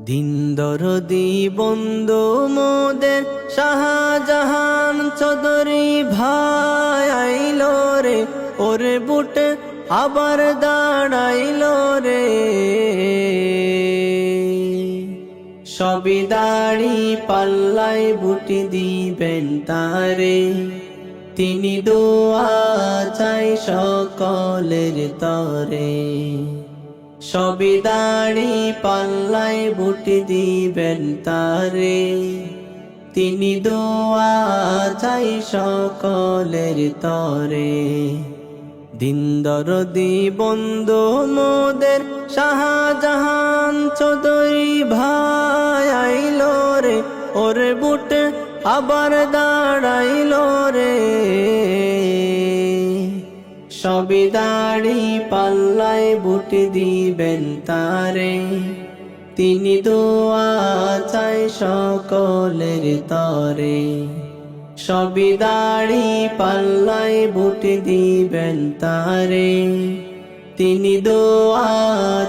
দিন দরদি বন্ধু মোদের শাহজাহান চৌধুরী ভাই আইলো রে, ওরে বুটে আবার দাঁড়াইলো রে। সবই দাড়ি পাল্লাই বুটি দিবেন তারে, তিনি দোয়া চাই সকলের তরে। সবই দাড়ি পাল্লাই বুটি দিবেন তারে, তিনি দোয়া চাই সকলের তরে। দিন দরদি বন্ধু মোদের শাহজাহান চৌধুরী ভাই আইলো রে, ওরে বুটে আবার দাঁড়াইলো রে। সবই দাড়ি পাল্লাই বুটি দিবেন তারে, তিনি দোয়া চাই সকলের তরে। সবই দাড়ি পাল্লাই বুটি দিবেন তারে, তিনি দোয়া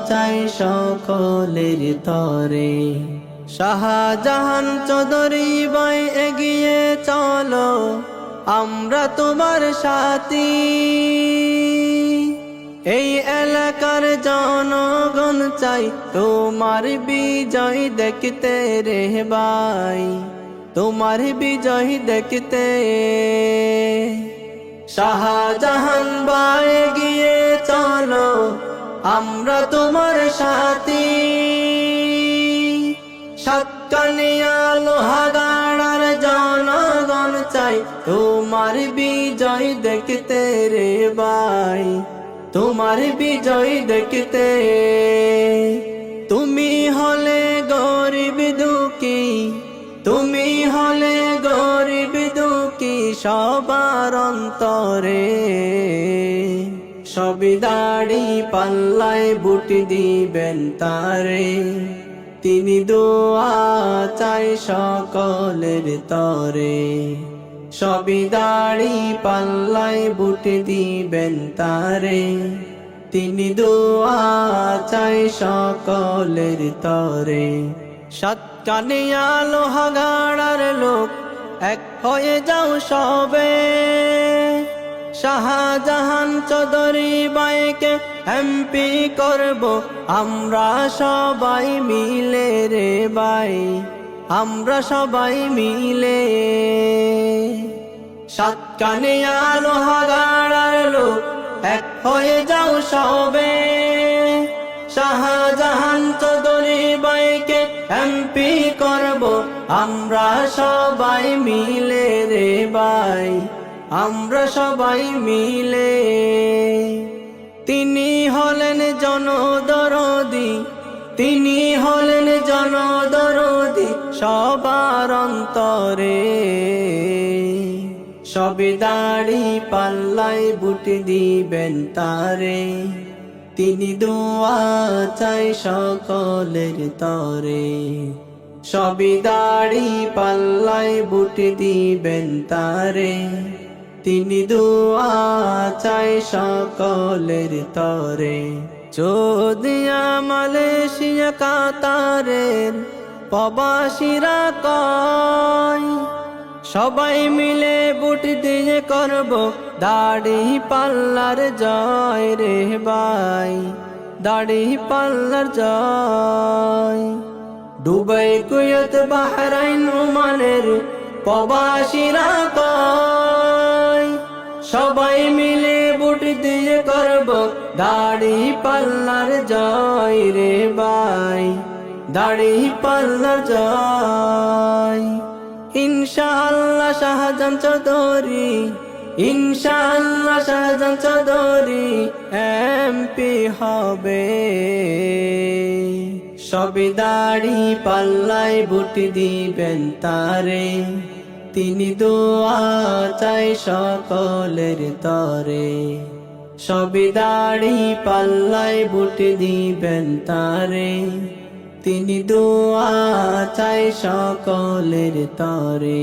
চাই সকলের তরে। শাহজাহান চৌধুরী ভাই এগিয়ে চলো, আমরা তোমার সাথী। এই এলাকার জনগণ চাই তোমার বিজয় দেখতে রে ভাই, তোমার বিজয় দেখতে। শাহজাহান ভাই এগিয়ে চলো, আমরা তোমার সাথী। সাতকানিয়া লোহাগাড়ার জনগণ চাই তোমার বিজয় দেখতে রে ভাই, তোমার বিজয় দেখতে। তুমি হলে গরিব দুঃখী, তুমি হলে গরিব দুঃখী সবার অন্তরে। সবই দাড়ি পাল্লাই বুটি দিবেন তারে, তিনি দোয়া চাই সকলের তরে। সবই দাড়ি পাল্লাই বুটি দিবেন তারে, তিনি দোয়া চাই সকলের তরে। সাতকানিয়া লোহাগাড়ার লোক এক হয়ে যাও সবে, শাহজাহান চৌধুরী ভাইকে এমপি করব আমরা সবাই মিলে রে ভাই, আমরা সবাই মিলে। সাতকানিয়া লোহাগাড়ার লোক এক হয়ে যাও সবে, শাহজাহান চৌধুরী ভাইকে এমপি করব আমরা সবাই মিলে রে ভাই, আমরা সবাই মিলে। তিনি হলেন জনদরদি, তিনি হলেন জনদরদি সবার অন্তরে। সবই দাড়ি পাল্লাই বুটি দিবেন তারে, তিনি দোয়া চাই সকলের তরে। সবই দাড়ি পাল্লাই বুটি দিবেন তারে, তিনি দোয়া চাই সকলের তরে। চৌদিয়া মালয়েশিয়া কাতারের প্রবাসীরা কয়, সবাই মিলে বুট দিয়ে করব দাড়ি পাল্লার জয় রে ভাই, দাড়ি পাল্লার জয়। দুবাই কুয়েত বাহরাইন ওমানের প্রবাসীরা কয়, সবাই মিলে বুট দিয়ে করব দাড়ি পাল্লার জয় রে ভাই, দাড়ি পাল্লার জয়। ইনশাআল্লাহ শাহজাহান চৌধুরী, ইনশাআল্লাহ শাহজাহান চৌধুরী এমপি হবে। সবই দাড়ি পাল্লাই বুটি দিবেন তারে, তিনি দোয়া চাই সকলের তরে। সবই দাড়ি পাল্লাই বুটি দিবেন তারে, তিনি দোয়া চাই সকলের তরে।